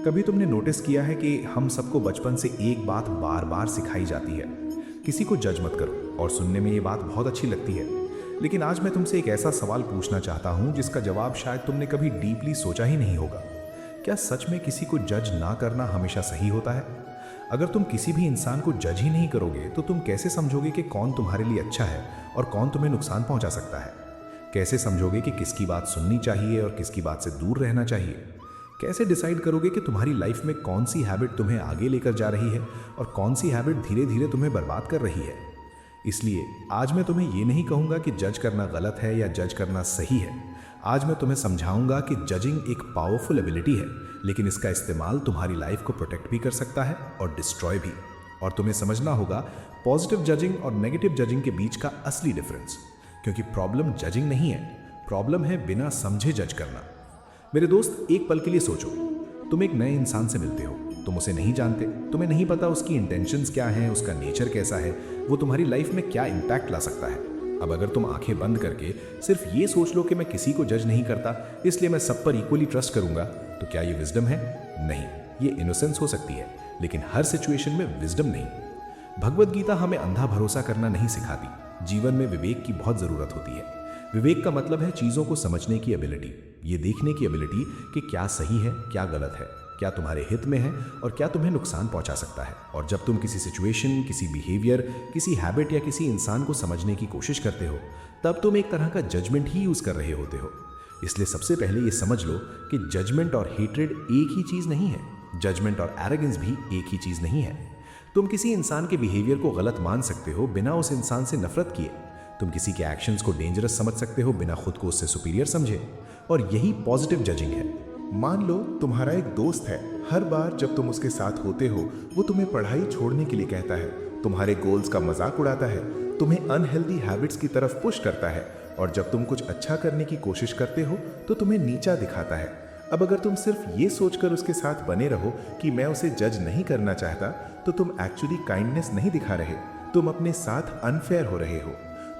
कभी तुमने नोटिस किया है कि हम सबको बचपन से एक बात बार बार सिखाई जाती है, किसी को जज मत करो। और सुनने में ये बात बहुत अच्छी लगती है, लेकिन आज मैं तुमसे एक ऐसा सवाल पूछना चाहता हूँ जिसका जवाब शायद तुमने कभी डीपली सोचा ही नहीं होगा। क्या सच में किसी को जज ना करना हमेशा सही होता है? अगर तुम किसी भी इंसान को जज ही नहीं करोगे तो तुम कैसे समझोगे कि कौन तुम्हारे लिए अच्छा है और कौन तुम्हें नुकसान पहुंचा सकता है? कैसे समझोगे कि किसकी बात सुननी चाहिए और किसकी बात से दूर रहना चाहिए? कैसे डिसाइड करोगे कि तुम्हारी लाइफ में कौन सी हैबिट तुम्हें आगे लेकर जा रही है और कौन सी हैबिट धीरे धीरे तुम्हें बर्बाद कर रही है? इसलिए आज मैं तुम्हें ये नहीं कहूँगा कि जज करना गलत है या जज करना सही है। आज मैं तुम्हें समझाऊंगा कि जजिंग एक पावरफुल एबिलिटी है, लेकिन इसका इस्तेमाल तुम्हारी लाइफ को प्रोटेक्ट भी कर सकता है और डिस्ट्रॉय भी। और तुम्हें समझना होगा पॉजिटिव जजिंग और नेगेटिव जजिंग के बीच का असली डिफरेंस, क्योंकि प्रॉब्लम जजिंग नहीं है, प्रॉब्लम है बिना समझे जज करना। मेरे दोस्त, एक पल के लिए सोचो, तुम एक नए इंसान से मिलते हो, तुम उसे नहीं जानते, तुम्हें नहीं पता उसकी इंटेंशंस क्या हैं, उसका नेचर कैसा है, वो तुम्हारी लाइफ में क्या इम्पैक्ट ला सकता है। अब अगर तुम आंखें बंद करके सिर्फ ये सोच लो कि मैं किसी को जज नहीं करता इसलिए मैं सब पर इक्वली ट्रस्ट करूंगा, तो क्या ये विजडम है? नहीं, ये इनोसेंस हो सकती है, लेकिन हर सिचुएशन में विजडम नहीं। भगवद गीता हमें अंधा भरोसा करना नहीं सिखाती। जीवन में विवेक की बहुत जरूरत होती है। विवेक का मतलब है चीजों को समझने की एबिलिटी, ये देखने की एबिलिटी कि क्या सही है, क्या गलत है, क्या तुम्हारे हित में है और क्या तुम्हें नुकसान पहुंचा सकता है। और जब तुम किसी सिचुएशन, किसी बिहेवियर, किसी हैबिट या किसी इंसान को समझने की कोशिश करते हो, तब तुम एक तरह का जजमेंट ही यूज कर रहे होते हो। इसलिए सबसे पहले ये समझ लो कि जजमेंट और हेट्रेड एक ही चीज नहीं है। जजमेंट और एरोगेंस भी एक ही चीज नहीं है। तुम किसी इंसान के बिहेवियर को गलत मान सकते हो बिना उस इंसान से नफरत किए। तुम किसी के एक्शंस को डेंजरस समझ सकते हो बिना खुद को उससे सुपीरियर समझे। और यही पॉजिटिव जजिंग है। मान लो तुम्हारा एक दोस्त है, हर बार जब तुम उसके साथ होते हो वो तुम्हें पढ़ाई छोड़ने के लिए कहता है, तुम्हारे गोल्स का मजाक उड़ाता है, तुम्हें अनहेल्दी हैबिट्स की तरफ पुश करता है, और जब तुम कुछ अच्छा करने की कोशिश करते हो तो तुम्हें नीचा दिखाता है। अब अगर तुम सिर्फ ये सोचकर उसके साथ बने रहो कि मैं उसे जज नहीं करना चाहता, तो तुम एक्चुअली काइंडनेस नहीं दिखा रहे, तुम अपने साथ अनफेयर हो रहे हो।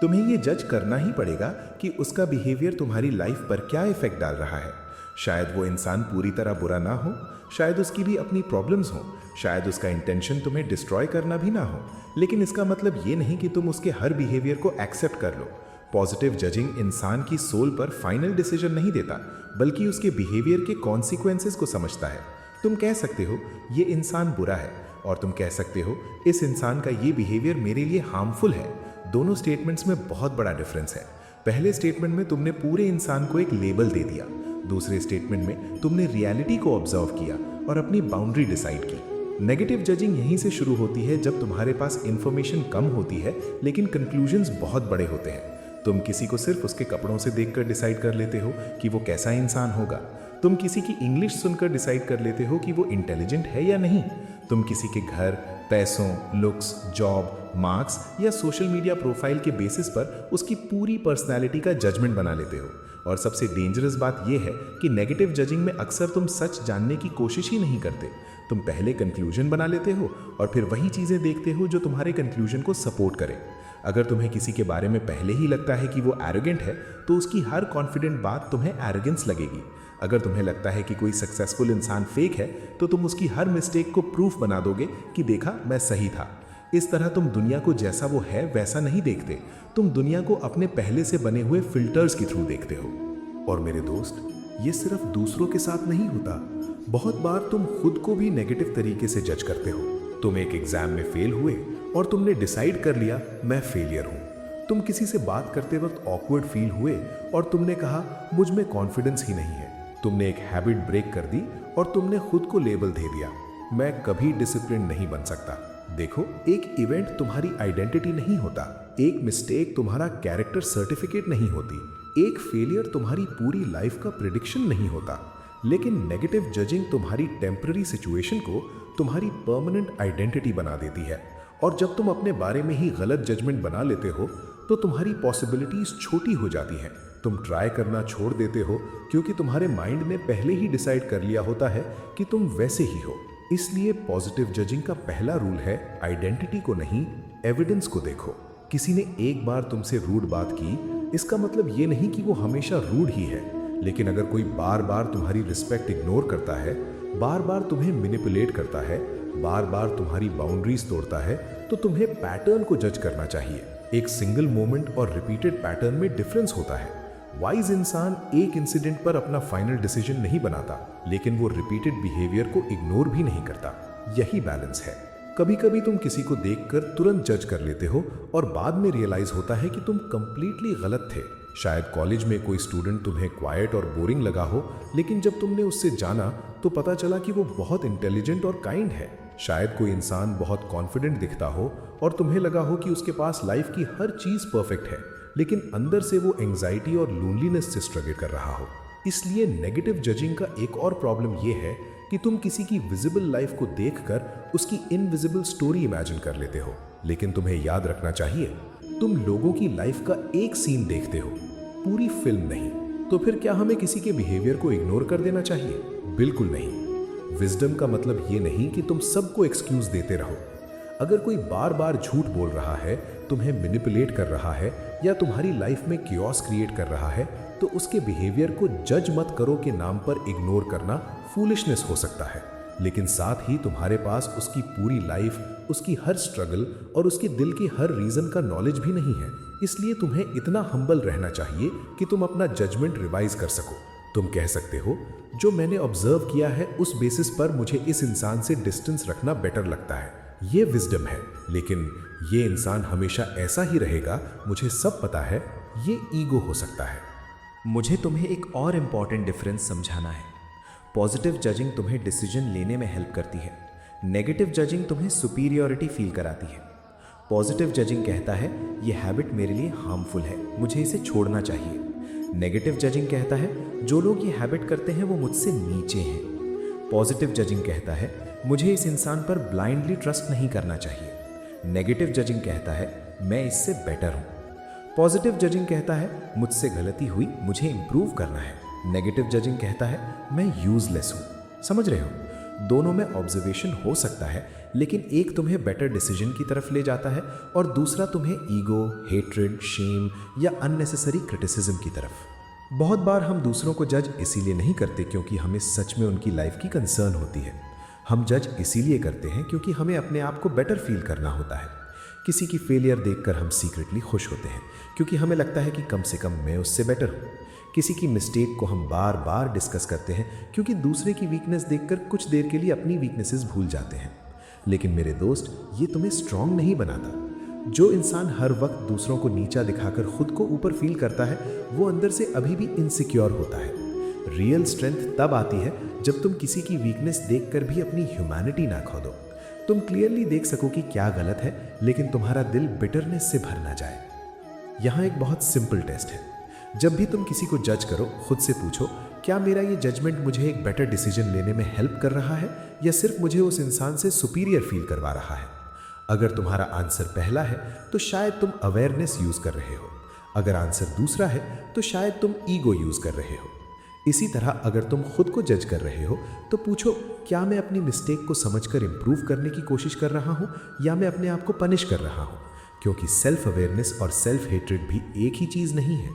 तुम्हें ये जज करना ही पड़ेगा कि उसका बिहेवियर तुम्हारी लाइफ पर क्या इफेक्ट डाल रहा है। शायद वो इंसान पूरी तरह बुरा ना हो, शायद उसकी भी अपनी प्रॉब्लम्स हो, शायद उसका इंटेंशन तुम्हें डिस्ट्रॉय करना भी ना हो, लेकिन इसका मतलब ये नहीं कि तुम उसके हर बिहेवियर को एक्सेप्ट कर लो। पॉजिटिव जजिंग इंसान की सोल पर फाइनल डिसीजन नहीं देता, बल्कि उसके बिहेवियर के कॉन्सिक्वेंसेस को समझता है। तुम कह सकते हो ये इंसान बुरा है, और तुम कह सकते हो इस इंसान का ये बिहेवियर मेरे लिए हार्मफुल है। दोनों स्टेटमेंट्स में बहुत बड़ा डिफरेंस है। पहले स्टेटमेंट में तुमने पूरे इंसान को एक लेबल दे दिया, दूसरे स्टेटमेंट में तुमने रियलिटी को ऑब्जर्व किया और अपनी बाउंड्री डिसाइड की। नेगेटिव जजिंग यहीं से शुरू होती है, जब तुम्हारे पास इंफॉर्मेशन कम होती है लेकिन कंक्लूजन्स बहुत बड़े होते हैं। तुम किसी को सिर्फ उसके कपड़ों से देखकर डिसाइड कर लेते हो कि वो कैसा इंसान होगा। तुम किसी की इंग्लिश सुनकर डिसाइड कर लेते हो कि वो इंटेलिजेंट है या नहीं। तुम किसी के घर, पैसों, लुक्स, जॉब, मार्क्स या सोशल मीडिया प्रोफाइल के बेसिस पर उसकी पूरी पर्सनैलिटी का जजमेंट बना लेते हो। और सबसे डेंजरस बात यह है कि नेगेटिव जजिंग में अक्सर तुम सच जानने की कोशिश ही नहीं करते। तुम पहले कंक्लूजन बना लेते हो और फिर वही चीज़ें देखते हो जो तुम्हारे कंक्लूजन को सपोर्ट करे। अगर तुम्हें किसी के बारे में पहले ही लगता है कि वो एरोगेंट है, तो उसकी हर कॉन्फिडेंट बात तुम्हें एरोगेंस लगेगी। अगर तुम्हें लगता है कि कोई सक्सेसफुल इंसान फेक है, तो तुम उसकी हर मिस्टेक को प्रूफ बना दोगे कि देखा, मैं सही था। इस तरह तुम दुनिया को जैसा वो है वैसा नहीं देखते, तुम दुनिया को अपने पहले से बने हुए फिल्टर्स के थ्रू देखते हो। और मेरे दोस्त, ये सिर्फ दूसरों के साथ नहीं होता, बहुत बार तुम खुद को भी नेगेटिव तरीके से जज करते हो। तुम एक एग्जाम में फेल हुए और तुमने डिसाइड कर लिया मैं फेलियर हूं। तुम किसी से बात करते वक्त ऑकवर्ड फील हुए और तुमने कहा मुझ में कॉन्फिडेंस ही नहीं है। तुमने एक हैबिट ब्रेक कर दी और तुमने खुद को लेबल दे दिया, मैं कभी डिसिप्लिन नहीं बन सकता। देखो, एक इवेंट तुम्हारी आइडेंटिटी नहीं होता, एक मिस्टेक तुम्हारा कैरेक्टर सर्टिफिकेट नहीं होती, एक फेलियर तुम्हारी पूरी लाइफ का प्रिडिक्शन नहीं होता। लेकिन नेगेटिव जजिंग तुम्हारी टेम्पररी सिचुएशन को तुम्हारी परमानेंट आइडेंटिटी बना देती है। और जब तुम अपने बारे में ही गलत जजमेंट बना लेते हो, तो तुम्हारी पॉसिबिलिटीज छोटी हो जाती हैं। तुम ट्राई करना छोड़ देते हो क्योंकि तुम्हारे माइंड ने पहले ही डिसाइड कर लिया होता है कि तुम वैसे ही हो। इसलिए पॉजिटिव जजिंग का पहला रूल है, आइडेंटिटी को नहीं, एविडेंस को देखो। किसी ने एक बार तुमसे रूड बात की, इसका मतलब ये नहीं कि वो हमेशा रूड ही है। लेकिन अगर कोई बार बार तुम्हारी रिस्पेक्ट इग्नोर करता है, बार बार तुम्हें मैनिपुलेट करता है, बार बार तुम्हारी बाउंड्रीज तोड़ता है, तो तुम्हें पैटर्न को जज करना चाहिए। एक सिंगल मोमेंट और रिपीटेड पैटर्न में डिफरेंस होता है। वाइज इंसान एक इंसिडेंट पर अपना फाइनल डिसीजन नहीं बनाता, लेकिन वो रिपीटेड बिहेवियर को इग्नोर भी नहीं करता। यही बैलेंस है। कभी कभी तुम किसी को देखकर तुरंत जज कर लेते हो और बाद में रियलाइज होता है कि तुम कंप्लीटली गलत थे। शायद कॉलेज में कोई स्टूडेंट तुम्हें क्वाइट और बोरिंग लगा हो, लेकिन जब तुमने उससे जाना तो पता चला कि वो बहुत इंटेलिजेंट और काइंड है। शायद कोई इंसान बहुत कॉन्फिडेंट दिखता हो और तुम्हें लगा हो कि उसके पास लाइफ की हर चीज परफेक्ट है, लेकिन अंदर से वो एंजाइटी और लोनलीनेस से स्ट्रगल कर रहा हो। इसलिए नेगेटिव जजिंग का एक और प्रॉब्लम ये है कि तुम किसी की विजिबल लाइफ को देखकर उसकी इनविजिबल स्टोरी इमेजिन कर लेते हो। लेकिन तुम्हें याद रखना चाहिए, तुम लोगों की लाइफ का एक सीन देखते हो, पूरी फिल्म नहीं। तो फिर क्या हमें किसी के बिहेवियर को इग्नोर कर देना चाहिए? बिल्कुल नहीं। विजडम का मतलब ये नहीं कि तुम सबको एक्सक्यूज देते रहो। अगर कोई बार बार झूठ बोल रहा है, तुम्हें मैनिपुलेट कर रहा है या तुम्हारी लाइफ में कियोस क्रिएट कर रहा है, तो उसके बिहेवियर को जज मत करो के नाम पर इग्नोर करना फूलिशनेस हो सकता है। लेकिन साथ ही तुम्हारे पास उसकी पूरी लाइफ, उसकी हर स्ट्रगल और उसके दिल के हर रीजन का नॉलेज भी नहीं है। इसलिए तुम्हें इतना हम्बल रहना चाहिए कि तुम अपना जजमेंट रिवाइज कर सको। तुम कह सकते हो, जो मैंने ऑब्जर्व किया है उस बेसिस पर मुझे इस इंसान से डिस्टेंस रखना बेटर लगता है। ये विजडम है। लेकिन ये इंसान हमेशा ऐसा ही रहेगा, मुझे सब पता है, ये ईगो हो सकता है। मुझे तुम्हें एक और इम्पॉर्टेंट डिफरेंस समझाना है। पॉजिटिव जजिंग तुम्हें डिसीजन लेने में हेल्प करती है, नेगेटिव जजिंग तुम्हें सुपीरियरिटी फील कराती है। पॉजिटिव जजिंग कहता है ये हैबिट मेरे लिए हार्मफुल है, मुझे इसे छोड़ना चाहिए। नेगेटिव जजिंग कहता है जो लोग ये हैबिट करते हैं वो मुझसे नीचे हैं। पॉजिटिव जजिंग कहता है मुझे इस इंसान पर ब्लाइंडली ट्रस्ट नहीं करना चाहिए। नेगेटिव जजिंग कहता है मैं इससे बेटर हूँ। पॉजिटिव जजिंग कहता है मुझसे गलती हुई, मुझे इंप्रूव करना है। नेगेटिव जजिंग कहता है मैं यूजलेस हूँ। समझ रहे हो? दोनों में ऑब्जर्वेशन हो सकता है, लेकिन एक तुम्हें बेटर डिसीजन की तरफ ले जाता है और दूसरा तुम्हें ईगो, हेट्रेड, शेम या अननेसेसरी क्रिटिसिज्म की तरफ। बहुत बार हम दूसरों को जज इसीलिए नहीं करते क्योंकि हमें सच में उनकी लाइफ की कंसर्न होती है। हम जज इसीलिए करते हैं क्योंकि हमें अपने आप को बेटर फील करना होता है। किसी की फेलियर देखकर हम सीक्रेटली खुश होते हैं क्योंकि हमें लगता है कि कम से कम मैं उससे बेटर हूँ। किसी की मिस्टेक को हम बार बार डिस्कस करते हैं क्योंकि दूसरे की वीकनेस देखकर कुछ देर के लिए अपनी वीकनेसेस भूल जाते हैं। लेकिन मेरे दोस्त, ये तुम्हें स्ट्रांग नहीं बनाता। जो इंसान हर वक्त दूसरों को नीचा दिखाकर खुद को ऊपर फील करता है, वो अंदर से अभी भी इनसिक्योर होता है। रियल स्ट्रेंथ तब आती है जब तुम किसी की वीकनेस देखकर भी अपनी ह्यूमैनिटी ना खो दो। तुम क्लियरली देख सको कि क्या गलत है, लेकिन तुम्हारा दिल बिटरनेस से भर ना जाए। यहाँ एक बहुत सिंपल टेस्ट है। जब भी तुम किसी को जज करो, खुद से पूछो, क्या मेरा ये जजमेंट मुझे एक बेटर डिसीजन लेने में हेल्प कर रहा है या सिर्फ मुझे उस इंसान से सुपीरियर फील करवा रहा है? अगर तुम्हारा आंसर पहला है तो शायद तुम अवेयरनेस यूज कर रहे हो। अगर आंसर दूसरा है तो शायद तुम ईगो यूज कर रहे हो। इसी तरह अगर तुम खुद को जज कर रहे हो तो पूछो, क्या मैं अपनी मिस्टेक को समझकर इंप्रूव करने की कोशिश कर रहा हूँ या मैं अपने आप को पनिश कर रहा हूँ? क्योंकि सेल्फ अवेयरनेस और सेल्फ हेट्रेड भी एक ही चीज नहीं है।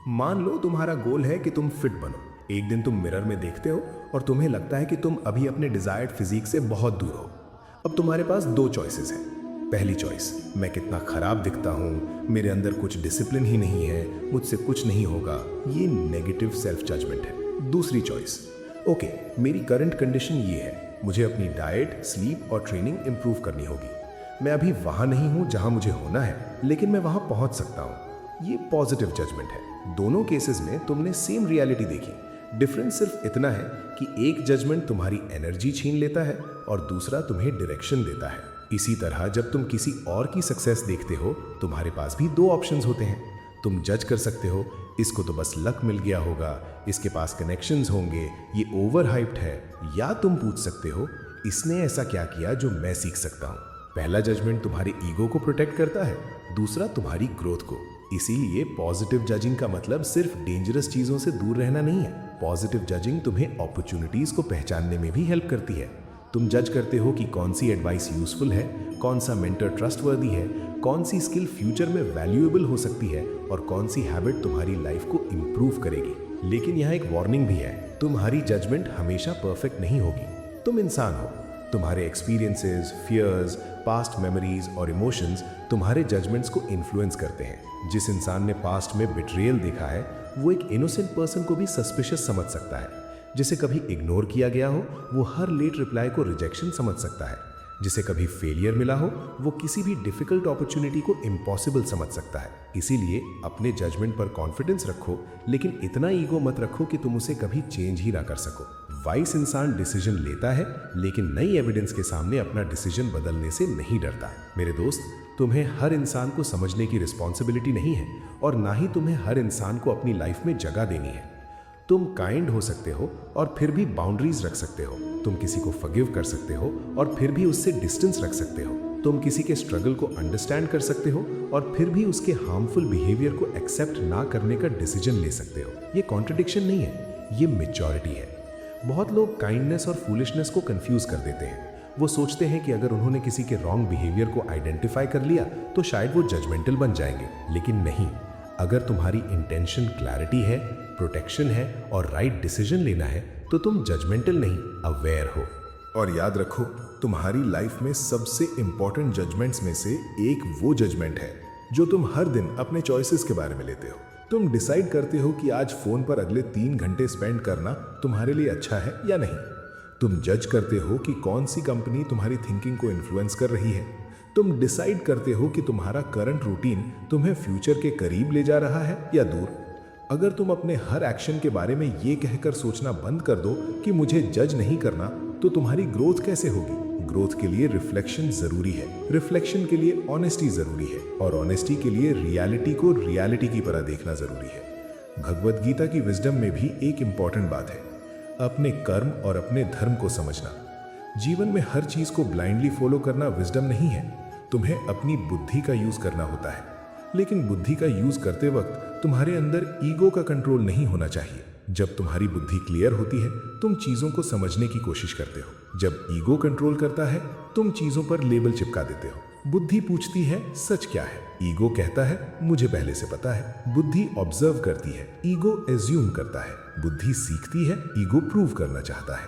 मान लो तुम्हारा गोल है कि तुम फिट बनो। एक दिन तुम मिरर में देखते हो और तुम्हें लगता है कि तुम अभी अपने डिजायर्ड फिजिक से बहुत दूर हो। अब तुम्हारे पास दो चॉइसेस हैं। पहली चॉइस, मैं कितना खराब दिखता हूँ, मेरे अंदर कुछ डिसिप्लिन ही नहीं है, मुझसे कुछ नहीं होगा। ये नेगेटिव सेल्फ जजमेंट है। दूसरी चॉइस, ओके, मेरी करंट कंडीशन ये है, मुझे अपनी डाइट, स्लीप और ट्रेनिंग इंप्रूव करनी होगी। मैं अभी वहाँ नहीं हूँ जहाँ मुझे होना है, लेकिन मैं वहाँ पहुँच सकता हूँ। ये पॉजिटिव जजमेंट है। दोनों केसेस में तुमने सेम रियलिटी देखी। डिफरेंस सिर्फ इतना है कि एक जजमेंट तुम्हारी एनर्जी छीन लेता है और दूसरा तुम्हें डायरेक्शन देता है। इसी तरह जब तुम किसी और की सक्सेस देखते हो, तुम्हारे पास भी दो ऑप्शंस होते हैं। तुम जज कर सकते हो, इसको तो बस लक मिल गया होगा, इसके पास कनेक्शंस होंगे, ये ओवर हाइप्ड है। या तुम पूछ सकते हो, इसने ऐसा क्या किया जो मैं सीख सकता हूँ। पहला जजमेंट तुम्हारी ईगो को प्रोटेक्ट करता है, दूसरा तुम्हारी ग्रोथ को। इसीलिए पॉजिटिव जजिंग का मतलब सिर्फ डेंजरस चीजों से दूर रहना नहीं है। पॉजिटिव जजिंग तुम्हें अपॉर्चुनिटीज को पहचानने में भी हेल्प करती है। तुम जज करते हो कि कौन सी एडवाइस यूजफुल है, कौन सा मेंटर ट्रस्टवर्दी है, कौन सी स्किल फ्यूचर में वैल्यूएबल हो सकती है और कौन सी हैबिट तुम्हारी लाइफ को इंप्रूव करेगी। लेकिन यहाँ एक वार्निंग भी है, तुम्हारी जजमेंट हमेशा परफेक्ट नहीं होगी। तुम इंसान हो। तुम्हारे एक्सपीरियंसेस, फियर्स, पास्ट मेमोरीज और इमोशंस तुम्हारे जजमेंट्स को इन्फ्लुएंस करते हैं। जिस इंसान ने पास्ट में बिट्रेयल देखा है वो एक इनोसेंट पर्सन को भी सस्पिशियस समझ सकता है। जिसे कभी इग्नोर किया गया हो वो हर लेट रिप्लाई को रिजेक्शन समझ सकता है। जिसे कभी फेलियर मिला हो वो किसी भी डिफिकल्ट अपॉर्चुनिटी को इम्पॉसिबल समझ सकता है। इसीलिए अपने जजमेंट पर कॉन्फिडेंस रखो, लेकिन इतना ईगो मत रखो कि तुम उसे कभी चेंज ही ना कर सको। वाइस इंसान डिसीजन लेता है लेकिन नई एविडेंस के सामने अपना डिसीजन बदलने से नहीं डरता। मेरे दोस्त, तुम्हें हर इंसान को समझने की रिस्पॉन्सिबिलिटी नहीं है और ना ही तुम्हें हर इंसान को अपनी लाइफ में जगह देनी है। तुम काइंड हो सकते हो और फिर भी बाउंड्रीज रख सकते हो। तुम किसी को फॉरगिव कर सकते हो और फिर भी उससे डिस्टेंस रख सकते हो। तुम किसी के स्ट्रगल को अंडरस्टैंड कर सकते हो और फिर भी उसके हार्मफुल बिहेवियर को एक्सेप्ट ना करने का डिसीजन ले सकते हो। ये कॉन्ट्रडिक्शन नहीं है, ये मैच्योरिटी है। बहुत लोग काइंडनेस और फूलिशनेस को कंफ्यूज कर देते हैं। वो सोचते हैं कि अगर उन्होंने किसी के रॉन्ग बिहेवियर को आइडेंटिफाई कर लिया तो शायद वो जजमेंटल बन जाएंगे, लेकिन नहीं। अगर तुम्हारी इंटेंशन क्लैरिटी है, प्रोटेक्शन है और राइट डिसीजन लेना है तो तुम जजमेंटल नहीं, अवेयर हो। और याद रखो, तुम्हारी लाइफ में सबसे इंपॉर्टेंट जजमेंट्स में से एक वो जजमेंट है जो तुम हर दिन अपने चॉइसेस के बारे में लेते हो। तुम डिसाइड करते हो कि आज फोन पर अगले 3 घंटे स्पेंड करना तुम्हारे लिए अच्छा है या नहीं। तुम जज करते हो कि कौन सी कंपनी तुम्हारी थिंकिंग को इन्फ्लुएंस कर रही है। तुम डिसाइड करते हो कि तुम्हारा करंट रूटीन तुम्हें फ्यूचर के करीब ले जा रहा है या दूर। अगर तुम अपने हर एक्शन के बारे में ये कहकर सोचना बंद कर दो कि मुझे जज नहीं करना, तो तुम्हारी ग्रोथ कैसे होगी? ग्रोथ के लिए रिफ्लेक्शन जरूरी है, रिफ्लेक्शन के लिए ऑनेस्टी जरूरी है और ऑनेस्टी के लिए रियलिटी को रियलिटी की तरह देखना जरूरी है। भगवत गीता की विजडम में भी एक इंपॉर्टेंट बात है, अपने कर्म और अपने धर्म को समझना। जीवन में हर चीज को ब्लाइंडली फॉलो करना विजडम नहीं है। तुम्हें अपनी बुद्धि का यूज करना होता है, लेकिन बुद्धि का यूज करते वक्त तुम्हारे अंदर ईगो का कंट्रोल नहीं होना चाहिए। जब तुम्हारी बुद्धि क्लियर होती है तुम चीजों को समझने की कोशिश करते हो। जब ईगो कंट्रोल करता है तुम चीजों पर लेबल चिपका देते हो। बुद्धि पूछती है सच क्या है, ईगो कहता है मुझे पहले से पता है। बुद्धि ऑब्जर्व करती है, ईगो एज्यूम करता है। बुद्धि सीखती है, ईगो प्रूव करना चाहता है।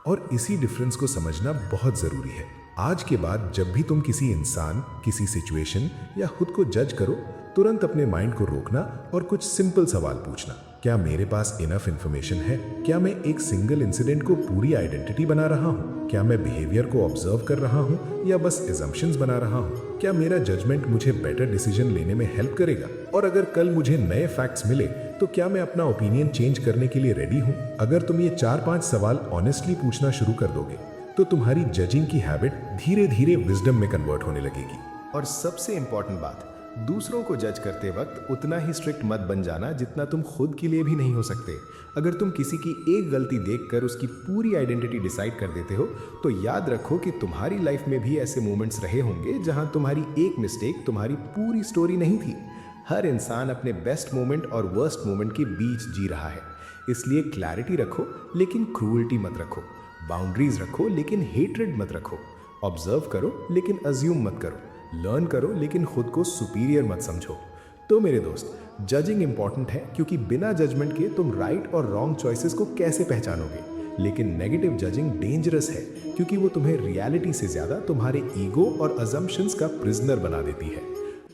और इसी डिफरेंस को समझना बहुत जरूरी है। आज के बाद जब भी तुम किसी इंसान, किसी सिचुएशन या खुद को जज करो, तुरंत अपने माइंड को रोकना और कुछ सिंपल सवाल पूछना। क्या मेरे पास इनफ इंफॉर्मेशन है? क्या मैं एक सिंगल इंसिडेंट को पूरी आइडेंटिटी बना रहा हूँ? क्या मैं बिहेवियर को ऑब्जर्व कर रहा हूँ या बस एजम्पशंस बना रहा हूँ? क्या मेरा जजमेंट मुझे बेटर डिसीजन लेने में हेल्प करेगा? और अगर कल मुझे नए फैक्ट्स मिले तो क्या मैं अपना ओपिनियन चेंज करने के लिए रेडी हूँ? अगर तुम ये 4-5 सवाल ऑनेस्टली पूछना शुरू कर दोगे तो तुम्हारी जजिंग की हैबिट धीरे धीरे विजडम में कन्वर्ट होने लगेगी। और सबसे इंपॉर्टेंट बात, दूसरों को जज करते वक्त उतना ही स्ट्रिक्ट मत बन जाना जितना तुम खुद के लिए भी नहीं हो सकते। अगर तुम किसी की एक गलती देखकर उसकी पूरी आइडेंटिटी डिसाइड कर देते हो तो याद रखो कि तुम्हारी लाइफ में भी ऐसे मोमेंट्स रहे होंगे जहां तुम्हारी एक मिस्टेक तुम्हारी पूरी स्टोरी नहीं थी। हर इंसान अपने बेस्ट मोमेंट और वर्स्ट मोमेंट के बीच जी रहा है। इसलिए क्लैरिटी रखो लेकिन क्रूअल्टी मत रखो। बाउंड्रीज रखो लेकिन हेट्रेड मत रखो। ऑब्जर्व करो लेकिन अज्यूम मत करो। लर्न करो लेकिन खुद को सुपीरियर मत समझो। तो मेरे दोस्त, जजिंग इंपॉर्टेंट है क्योंकि बिना जजमेंट के तुम राइट और रॉन्ग चॉइसेस को कैसे पहचानोगे। लेकिन नेगेटिव जजिंग डेंजरस है क्योंकि वो तुम्हें रियलिटी से ज्यादा तुम्हारे ईगो और अजम्पशंस का प्रिजनर बना देती है।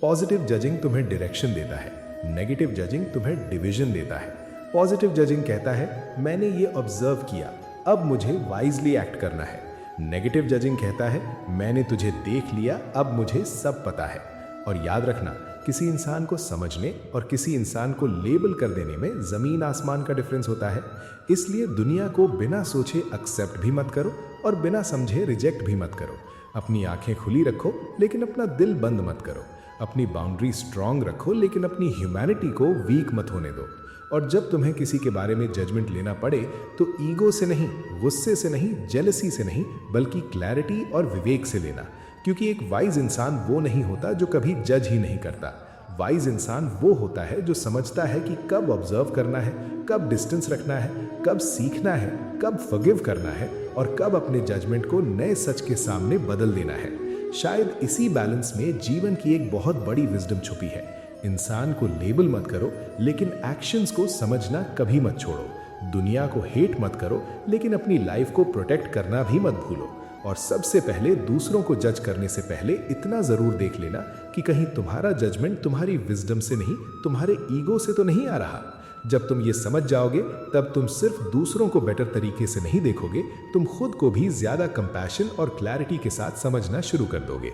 पॉजिटिव जजिंग तुम्हें डायरेक्शन देता है, नेगेटिव जजिंग तुम्हें डिवीजन देता है। पॉजिटिव जजिंग कहता है मैंने ये ऑब्जर्व किया, अब मुझे वाइजली एक्ट करना है। नेगेटिव जजिंग कहता है मैंने तुझे देख लिया, अब मुझे सब पता है। और याद रखना, किसी इंसान को समझने और किसी इंसान को लेबल कर देने में जमीन आसमान का डिफरेंस होता है। इसलिए दुनिया को बिना सोचे एक्सेप्ट भी मत करो और बिना समझे रिजेक्ट भी मत करो। अपनी आंखें खुली रखो लेकिन अपना दिल बंद मत करो। अपनी बाउंड्री स्ट्रांग रखो लेकिन अपनी ह्यूमैनिटी को वीक मत होने दो। और जब तुम्हें किसी के बारे में जजमेंट लेना पड़े तो ईगो से नहीं, गुस्से से नहीं, जेलसी से नहीं, बल्कि क्लैरिटी और विवेक से लेना। क्योंकि एक वाइज इंसान वो नहीं होता जो कभी जज ही नहीं करता। वाइज इंसान वो होता है जो समझता है कि कब ऑब्जर्व करना है, कब डिस्टेंस रखना है, कब सीखना है, कब फॉरगिव करना है और कब अपने जजमेंट को नए सच के सामने बदल देना है। शायद इसी बैलेंस में जीवन की एक बहुत बड़ी विजडम छुपी है। इंसान को लेबल मत करो लेकिन एक्शंस को समझना कभी मत छोड़ो। दुनिया को हेट मत करो, लेकिन अपनी लाइफ को प्रोटेक्ट करना भी मत भूलो। और सबसे पहले दूसरों को जज करने से पहले इतना जरूर देख लेना कि कहीं तुम्हारा जजमेंट तुम्हारी विजडम से नहीं, तुम्हारे ईगो से तो नहीं आ रहा। जब तुम ये समझ जाओगे तब तुम सिर्फ दूसरों को बेटर तरीके से नहीं देखोगे, तुम खुद को भी ज्यादा कंपैशन और क्लैरिटी के साथ समझना शुरू कर दोगे।